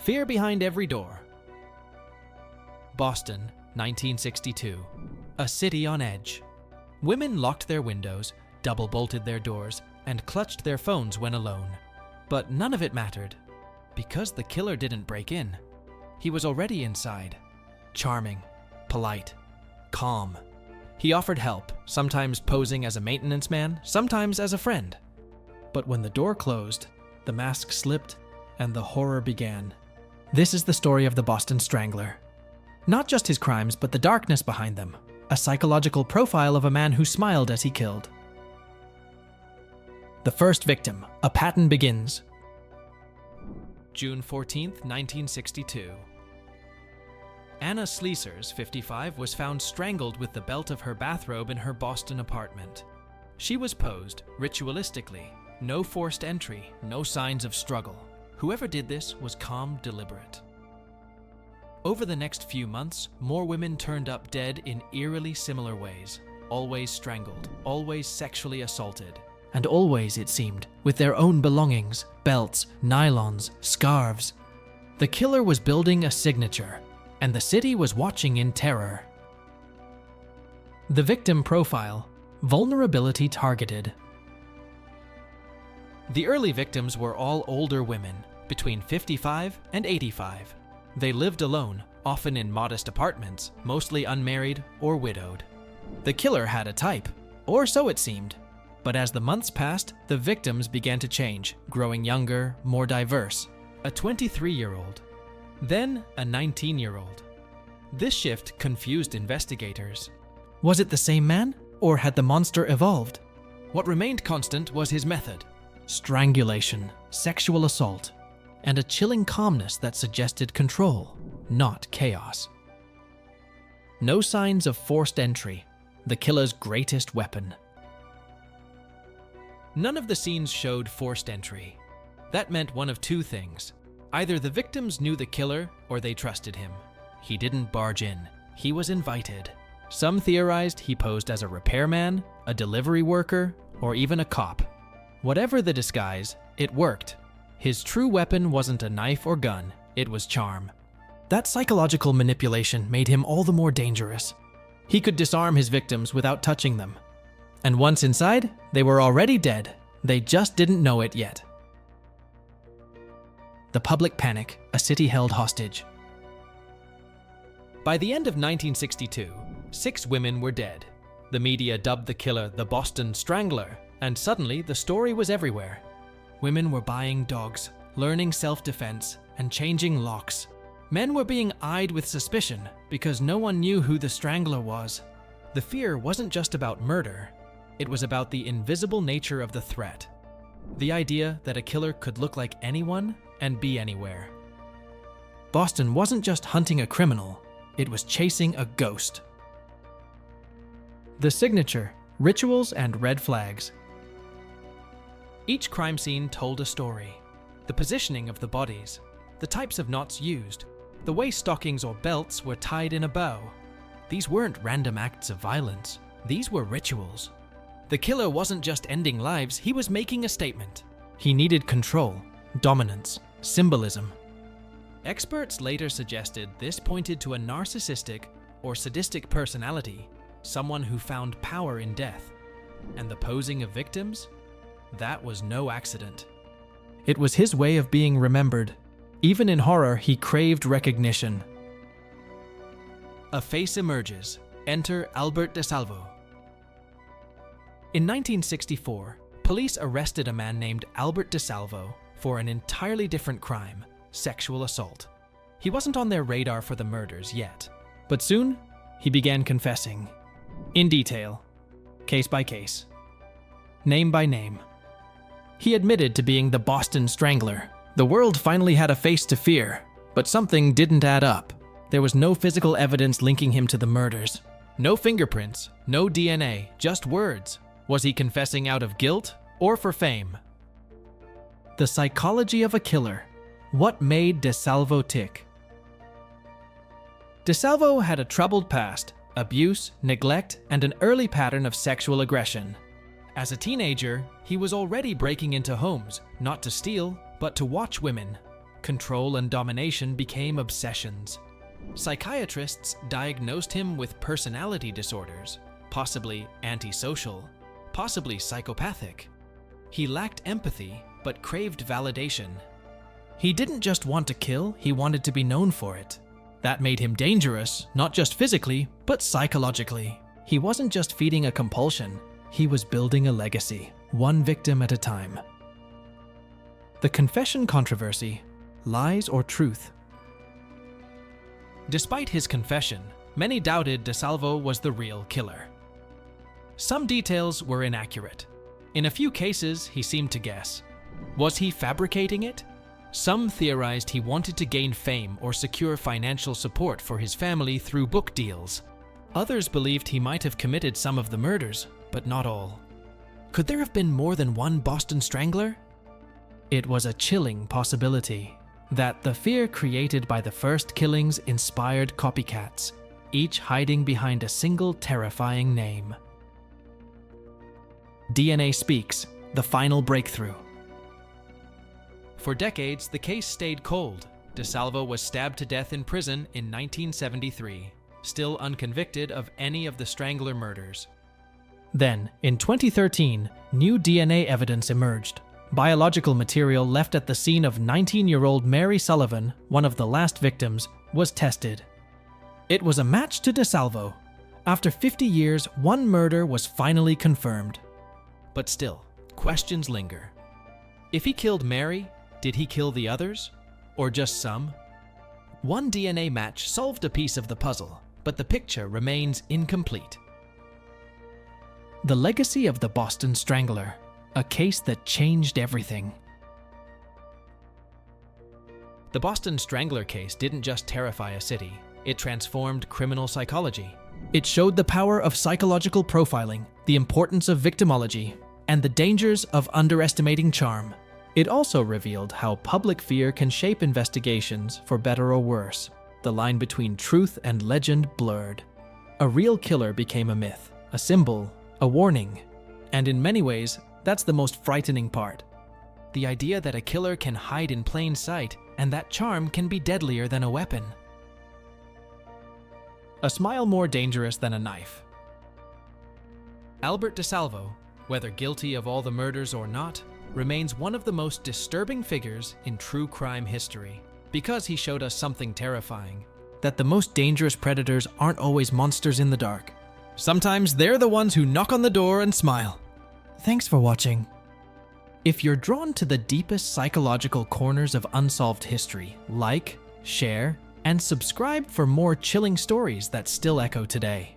Fear behind every door. Boston, 1962. A city on edge. Women locked their windows, double-bolted their doors, and clutched their phones when alone. But none of it mattered, because the killer didn't break in. He was already inside. Charming, polite, calm. He offered help, sometimes posing as a maintenance man, sometimes as a friend. But when the door closed, the mask slipped, and the horror began. This is the story of the Boston Strangler. Not just his crimes, but the darkness behind them. A psychological profile of a man who smiled as he killed. The first victim. A pattern begins. June 14th, 1962. Anna Sleesers, 55, was found strangled with the belt of her bathrobe in her Boston apartment. She was posed ritualistically. No forced entry, no signs of struggle. Whoever did this was calm, deliberate. Over the next few months, more women turned up dead in eerily similar ways. Always strangled, always sexually assaulted. And always, it seemed, with their own belongings, belts, nylons, scarves. The killer was building a signature, and the city was watching in terror. The victim profile. Vulnerability targeted. The early victims were all older women, between 55 and 85. They lived alone, often in modest apartments, mostly unmarried or widowed. The killer had a type, or so it seemed. But as the months passed, the victims began to change, growing younger, more diverse. A 23-year-old, then a 19-year-old. This shift confused investigators. Was it the same man, or had the monster evolved? What remained constant was his method. Strangulation, sexual assault, and a chilling calmness that suggested control, not chaos. No signs of forced entry, the killer's greatest weapon. None of the scenes showed forced entry. That meant one of two things. Either the victims knew the killer or they trusted him. He didn't barge in. He was invited. Some theorized he posed as a repairman, a delivery worker, or even a cop. Whatever the disguise, it worked. His true weapon wasn't a knife or gun, it was charm. That psychological manipulation made him all the more dangerous. He could disarm his victims without touching them. And once inside, they were already dead. They just didn't know it yet. The public panic, a city held hostage. By the end of 1962, 6 women were dead. The media dubbed the killer the Boston Strangler, and suddenly the story was everywhere. Women were buying dogs, learning self-defense, and changing locks. Men were being eyed with suspicion because no one knew who the Strangler was. The fear wasn't just about murder. It was about the invisible nature of the threat. The idea that a killer could look like anyone and be anywhere. Boston wasn't just hunting a criminal, it was chasing a ghost. The signature, rituals, and red flags. Each crime scene told a story. The positioning of the bodies, the types of knots used, the way stockings or belts were tied in a bow. These weren't random acts of violence. These were rituals. The killer wasn't just ending lives, he was making a statement. He needed control, dominance, symbolism. Experts later suggested this pointed to a narcissistic or sadistic personality, someone who found power in death. And the posing of victims? That was no accident. It was his way of being remembered. Even in horror, he craved recognition. A face emerges. Enter Albert DeSalvo. In 1964, police arrested a man named Albert DeSalvo for an entirely different crime, sexual assault. He wasn't on their radar for the murders yet, but soon he began confessing. In detail, case by case, name by name. He admitted to being the Boston Strangler. The world finally had a face to fear, but something didn't add up. There was no physical evidence linking him to the murders. No fingerprints, no DNA, just words. Was he confessing out of guilt or for fame? The psychology of a killer. What made DeSalvo tick? DeSalvo had a troubled past, abuse, neglect, and an early pattern of sexual aggression. As a teenager, he was already breaking into homes, not to steal, but to watch women. Control and domination became obsessions. Psychiatrists diagnosed him with personality disorders, possibly antisocial, possibly psychopathic. He lacked empathy, but craved validation. He didn't just want to kill, he wanted to be known for it. That made him dangerous, not just physically, but psychologically. He wasn't just feeding a compulsion, he was building a legacy, one victim at a time. The confession controversy, lies or truth? Despite his confession, many doubted DeSalvo was the real killer. Some details were inaccurate. In a few cases, he seemed to guess. Was he fabricating it? Some theorized he wanted to gain fame or secure financial support for his family through book deals. Others believed he might have committed some of the murders, but not all. Could there have been more than one Boston Strangler? It was a chilling possibility that the fear created by the first killings inspired copycats, each hiding behind a single terrifying name. DNA speaks, the final breakthrough. For decades, the case stayed cold. DeSalvo was stabbed to death in prison in 1973, still unconvicted of any of the Strangler murders. Then, in 2013, new DNA evidence emerged. Biological material left at the scene of 19-year-old Mary Sullivan, one of the last victims, was tested. It was a match to DeSalvo. After 50 years, one murder was finally confirmed. But still, questions linger. If he killed Mary, did he kill the others? Or just some? One DNA match solved a piece of the puzzle, but the picture remains incomplete. The legacy of the Boston Strangler, a case that changed everything. The Boston Strangler case didn't just terrify a city, it transformed criminal psychology. It showed the power of psychological profiling, the importance of victimology, and the dangers of underestimating charm. It also revealed how public fear can shape investigations for better or worse. The line between truth and legend blurred. A real killer became a myth, a symbol, a warning. And in many ways, that's the most frightening part. The idea that a killer can hide in plain sight and that charm can be deadlier than a weapon. A smile more dangerous than a knife. Albert DeSalvo, whether guilty of all the murders or not, remains one of the most disturbing figures in true crime history because he showed us something terrifying, that the most dangerous predators aren't always monsters in the dark. Sometimes they're the ones who knock on the door and smile. Thanks for watching. If you're drawn to the deepest psychological corners of unsolved history, like, share, and subscribe for more chilling stories that still echo today.